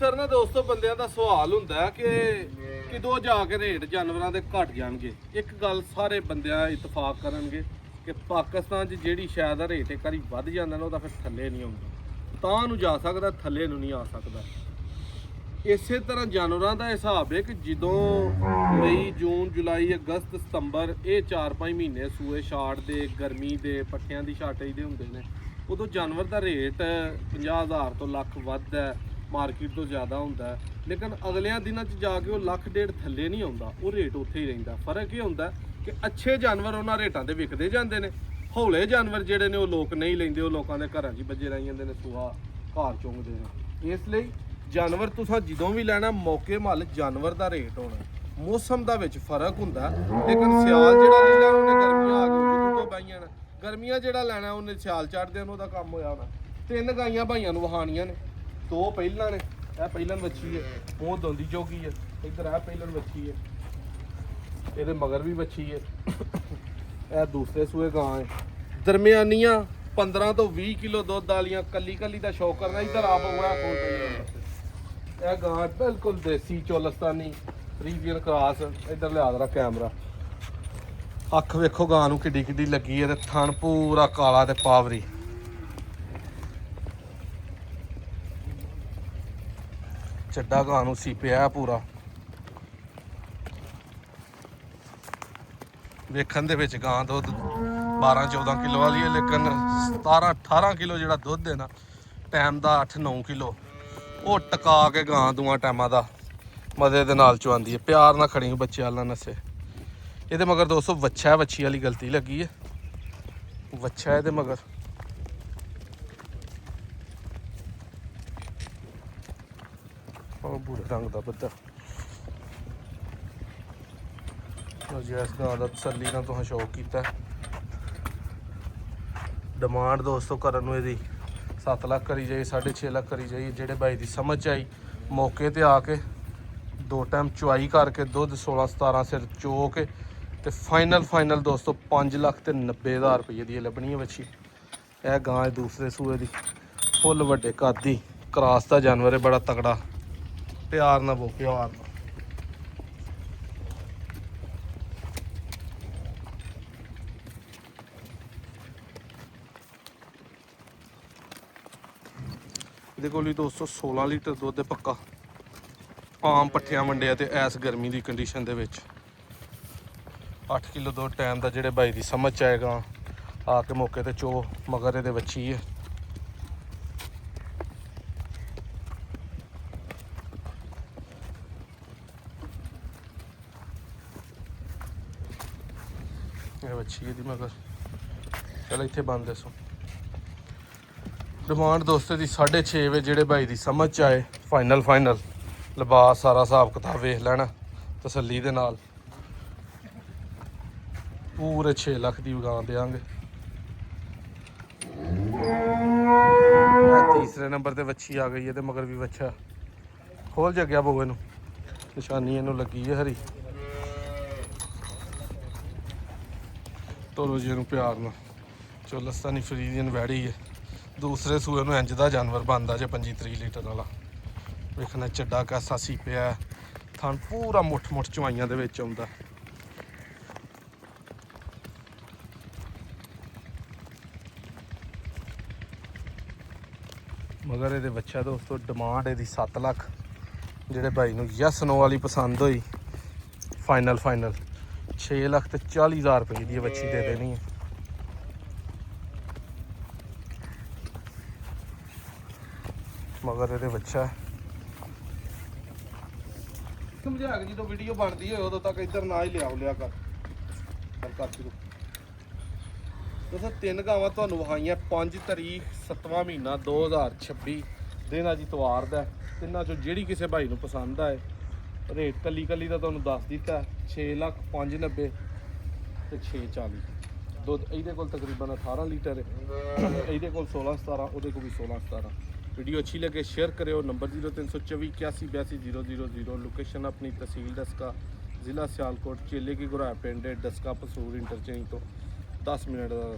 Sir ਨਾ ਦੋਸਤੋ ਬੰਦਿਆਂ ਦਾ ਸਵਾਲ ਹੁੰਦਾ ਕਿ ਕਿਦੋਂ ਜਾ ਕੇ ਰੇਟ ਜਾਨਵਰਾਂ ਦੇ ਘਟ ਜਾਣਗੇ। ਇੱਕ ਗੱਲ ਸਾਰੇ ਬੰਦਿਆਂ ਇਤਫਾਕ ਕਰਨਗੇ ਕਿ ਪਾਕਿਸਤਾਨ 'ਚ ਜਿਹੜੀ ਸ਼ਾਇਦ ਦਾ ਰੇਟ ਇੱਕ ਵਾਰੀ ਵੱਧ ਜਾਂਦਾ ਨਾ ਉਹਦਾ ਫਿਰ ਥੱਲੇ ਨਹੀਂ ਆਉਂਦਾ, ਤਾਂ ਨੂੰ ਜਾ ਸਕਦਾ, ਥੱਲੇ ਨੂੰ ਨਹੀਂ ਆ ਸਕਦਾ। ਇਸੇ ਤਰ੍ਹਾਂ ਜਾਨਵਰਾਂ ਦਾ ਹਿਸਾਬ ਹੈ ਕਿ ਜਦੋਂ ਮਈ, ਜੂਨ, ਜੁਲਾਈ, ਅਗਸਤ, ਸਤੰਬਰ ਇਹ 4-5 ਮਹੀਨੇ ਸੂਏ ਛਾੜ ਦੇ, ਗਰਮੀ ਦੇ, ਪੱਠਿਆਂ ਦੀ ਸ਼ਾਰਟੇਜ ਦੇ ਹੁੰਦੇ ਨੇ, ਉਦੋਂ ਜਾਨਵਰ ਦਾ ਰੇਟ 50,000 ਤੋਂ ਲੱਖ ਵੱਧਦਾ ਹੈ, ਮਾਰਕੀਟ ਤੋਂ ਜ਼ਿਆਦਾ ਹੁੰਦਾ ਹੈ। ਲੇਕਿਨ ਅਗਲਿਆਂ ਦਿਨਾਂ 'ਚ ਜਾ ਕੇ ਉਹ ਲੱਖ ਡੇਢ ਥੱਲੇ ਨਹੀਂ ਆਉਂਦਾ, ਉਹ ਰੇਟ ਉੱਥੇ ਹੀ ਰਹਿੰਦਾ। ਫਰਕ ਇਹ ਹੁੰਦਾ ਕਿ ਅੱਛੇ ਜਾਨਵਰ ਉਹਨਾਂ ਰੇਟਾਂ ਤੇ ਵਿਕਦੇ ਜਾਂਦੇ ਨੇ, ਹੌਲੇ ਜਾਨਵਰ ਜਿਹੜੇ ਨੇ ਉਹ ਲੋਕ ਨਹੀਂ ਲੈਂਦੇ, ਉਹ ਲੋਕਾਂ ਦੇ ਘਰਾਂ 'ਚ ਵੱਜੇ ਰਹਿ ਜਾਂਦੇ ਨੇ, ਸੂਆ ਘਰ ਚੁੰਗਦੇ ਨੇ। ਇਸ ਲਈ ਜਾਨਵਰ ਤੁਸੀਂ ਜਦੋਂ ਵੀ ਲੈਣਾ ਮੌਕੇ ਮੁੱਲ ਜਾਨਵਰ ਦਾ ਰੇਟ ਹੋਣਾ। ਮੌਸਮ ਦਾ ਵਿੱਚ ਫਰਕ ਹੁੰਦਾ, ਲੇਕਿਨ ਸਿਆਲ ਜਿਹੜਾ ਲੈਣਾ ਉਹਨੇ ਗਰਮੀਆਂ ਆ ਗਈਆਂ ਜਦੋਂ ਬਾਈਆਂ ਨੇ, ਗਰਮੀਆਂ ਜਿਹੜਾ ਲੈਣਾ ਉਹਨੇ ਸਿਆਲ ਚੜ੍ਹਦੇ ਉਹਦਾ ਕੰਮ ਹੋਇਆ ਹੋਣਾ। 3 ਗਾਈਆਂ ਭਾਈਆਂ ਨੂੰ ਵਹਾਣੀਆਂ ਨੇ, 2 ਪਹਿਲਾਂ ਨੇ, ਇਹ ਪਹਿਲਾਂ ਵੱਛੀ ਹੈ, ਉਹ ਦੋਂਦੀ ਜੋਗੀ ਹੈ, ਇੱਧਰ ਇਹ ਪਹਿਲਾਂ ਵੱਛੀ ਹੈ, ਇਹਦੇ ਮਗਰ ਵੀ ਵੱਛੀ ਹੈ, ਇਹ ਦੂਸਰੇ ਸੂਏ ਗਾਂ ਹੈ। ਦਰਮਿਆਨੀਆਂ 15 ਤੋਂ 20 ਕਿਲੋ ਦੁੱਧ ਵਾਲੀਆਂ ਕੱਲੀ ਕੱਲੀ ਦਾ ਸ਼ੌਕ ਕਰਨਾ। ਇੱਧਰ ਆਪ ਹੋਇਆ ਖੋਲ ਇਹ ਗਾਂ ਬਿਲਕੁਲ ਦੇਸੀ ਚੋਲਸਤਾਨੀ ਫਰੀਜ਼ੀਅਨ ਕ੍ਰਾਸ। ਇੱਧਰ ਲਿਆ ਦਰਾ ਕੈਮਰਾ, ਅੱਖ ਵੇਖੋ ਗਾਂ ਨੂੰ ਕਿੱਡੀ ਕਿੱਡੀ ਲੱਗੀ ਹੈ, ਤੇ ਥਣ ਪੂਰਾ ਕਾਲਾ ਤੇ ਪਾਵਰੀ। ਚੱਡਾ ਗਾਂ ਨੂੰ ਸੀਪਿਆ ਪੂਰਾ, ਵੇਖਣ ਦੇ ਵਿੱਚ ਗਾਂ ਦੁੱਧ 12-14 ਕਿਲੋ ਵਾਲੀ ਹੈ, ਲੇਕਿਨ 17-18 ਕਿਲੋ ਜਿਹੜਾ ਦੁੱਧ ਹੈ ਨਾ ਟਾਈਮ ਦਾ 8-9 ਕਿਲੋ ਉਹ ਟਕਾ ਕੇ ਗਾਂ ਦੂਆਂ ਟਾਈਮਾਂ ਦਾ ਮਜ਼ੇ ਦੇ ਨਾਲ ਚਵਾਉਂਦੀ ਹੈ। ਪਿਆਰ ਨਾਲ ਖੜੀ ਬੱਚੇ ਵਾਲਾ ਨਸੇ। ਇਹਦੇ ਮਗਰ ਦੋਸਤੋ ਵੱਛਾ, ਵੱਛੀ ਵਾਲੀ ਗਲਤੀ ਲੱਗੀ ਹੈ, ਵੱਛਾ ਇਹਦੇ ਮਗਰ। ਉਹ ਬੂਰੇ ਰੰਗ ਦਾ ਬੱਦਾ ਇਸ ਗਾਂ ਦਾ ਤਸੱਲੀ ਨਾਲ ਤੁਸੀਂ ਸ਼ੌਕ ਕੀਤਾ। ਡਿਮਾਂਡ ਦੋਸਤੋ ਕਰਨ ਨੂੰ ਇਹਦੀ 7 ਲੱਖ ਕਰੀ ਜਾਈ, 6.5 ਲੱਖ ਕਰੀ ਜਾਈ। ਜਿਹੜੇ ਬਾਈ ਦੀ ਸਮਝ ਆਈ ਮੌਕੇ ਤੇ ਆ ਕੇ 2 ਟਾਈਮ ਚੁਆਈ ਕਰਕੇ ਦੁੱਧ 16-17 ਸਿਰ ਚੋ ਕੇ ਤੇ ਫਾਈਨਲ ਦੋਸਤੋ 5,90,000 ਰੁਪਏ ਦੀ ਲੱਭਣੀ ਹੈ ਵੱਛੀ। ਇਹ ਗਾਂ ਹੈ ਦੂਸਰੇ ਸੂਏ ਦੀ, ਫੁੱਲ ਵੱਡੇ ਕੱਦ ਦੀ, ਕ੍ਰਾਸ ਦਾ ਜਾਨਵਰ ਹੈ, ਬੜਾ ਤਗੜਾ। ਪਿਆਰ ਨਾਲ ਬੋ, ਪਿਆਰ ਨਾਲ। ਇਹਦੇ ਕੋਲ ਵੀ ਦੋਸਤੋ 16 ਲੀਟਰ ਦੁੱਧ ਹੈ ਪੱਕਾ, ਆਮ ਪੱਠਿਆਂ ਵੰਡਿਆ ਤੇ ਐਸ ਗਰਮੀ ਦੀ ਕੰਡੀਸ਼ਨ ਦੇ ਵਿੱਚ 8 ਕਿਲੋ ਦੁੱਧ ਟਾਈਮ ਦਾ। ਜਿਹੜੇ ਬਾਈ ਦੀ ਸਮਝ ਚ ਆਏਗਾ ਆ ਕੇ ਮੌਕੇ ਤੇ ਚੋ। ਮਗਰ ਇਹਦੇ ਵੱਛੀ ਹੈ, ਇਹ ਵੱਛੀ ਇਹਦੀ ਮਗਰ। ਚਲ ਇੱਥੇ ਬੰਦ ਦੱਸੋ। ਡਿਮਾਂਡ ਦੋਸਤੋ ਦੀ 6.5 ਵੇ। ਜਿਹੜੇ ਬਾਈ ਦੀ ਸਮਝ ਚ ਆਏ ਫਾਈਨਲ ਲਿਬਾਸ ਸਾਰਾ ਹਿਸਾਬ ਕਿਤਾਬ ਵੇਖ ਲੈਣਾ ਤਸੱਲੀ ਦੇ ਨਾਲ, ਪੂਰੇ 6 ਲੱਖ ਦੀ ਗਾਂ ਦੇਵਾਂਗੇ। ਤੀਸਰੇ ਨੰਬਰ ਤੇ ਵੱਛੀ ਆ ਗਈ ਹੈ, ਤੇ ਮਗਰ ਵੀ ਵੱਛਾ। ਖੋਲ ਜਗਿਆ ਬੋਗੇ ਨੂੰ, ਨਿਸ਼ਾਨੀ ਇਹਨੂੰ ਲੱਗੀ ਹੈ ਹਰੀ। ਤੋਰੋ ਜੀ ਇਹਨੂੰ ਪਿਆਰ ਨਾਲ। ਚੋਲਸਤਾਨੀ ਫਰੀਜ਼ੀਅਨ ਵੈੜੀ ਹੈ, ਦੂਸਰੇ ਸੂਏ ਨੂੰ ਇੰਜ ਦਾ ਜਾਨਵਰ ਬਣਦਾ ਜੇ 25-30 ਲੀਟਰ ਵਾਲਾ। ਵੇਖਣਾ ਚੱਡਾ ਕਾਸਾ ਸੀ ਪਿਆ, ਥਣ ਪੂਰਾ ਮੁੱਠ ਚਵਾਈਆਂ ਦੇ ਵਿੱਚ ਆਉਂਦਾ। ਮਗਰ ਇਹਦੇ ਵੱਛਾ ਦੋਸਤੋ ਡਿਮਾਂਡ ਇਹਦੀ 7 ਲੱਖ। ਜਿਹੜੇ ਭਾਈ ਨੂੰ ਯੈਸ ਨੋ ਵਾਲੀ ਪਸੰਦ ਹੋਈ ਫਾਈਨਲ 6,40,000 ਰੁਪਏ ਦੀ ਵੱਛੀ ਦੇ ਦੇਣੀ ਹੈ। ਮਗਰ ਇਹਦੇ ਵੱਛਾ ਸਮਝਾ ਕੇ ਜਦੋਂ ਵੀਡੀਓ ਬਣਦੀ ਹੋਏ ਉਦੋਂ ਤੱਕ ਇੱਧਰ ਨਾ ਹੀ ਲਿਆ ਕਰ ਸ਼ੁਰੂ। ਦੋਸਤੋ 3 ਗਾਵਾਂ ਤੁਹਾਨੂੰ ਵਿਖਾਈਆਂ 5 ਤਰੀਕ 7ਵਾਂ ਮਹੀਨਾ 2026 ਦਿਨ ਅੱਜ ਇਤਵਾਰ ਦਾ। ਤਿੰਨਾਂ ਚੋਂ ਜਿਹੜੀ ਕਿਸੇ ਭਾਈ ਨੂੰ ਪਸੰਦ ਆਏ ਰੇਟ ਕੱਲੀ ਦਾ ਤੁਹਾਨੂੰ ਦੱਸ ਦਿੱਤਾ। 6,05,90 ਤੇ 6,40 ਦੁੱਧ। ਇਹਦੇ ਕੋਲ ਤਕਰੀਬਨ 18 ਲੀਟਰ ਹੈ, ਇਹਦੇ ਕੋਲ 16-17, ਉਹਦੇ ਕੋਲ ਵੀ 16-17। ਵੀਡੀਓ अच्छी लगे शेयर करो। नंबर 0324 81 82 000। लोकेशन अपनी तहसील डस्का, ज़िला सियालकोट, चेले की गुराया पिंड है, डस्का पसूर इंटरचेंज तो 10 मिनट का।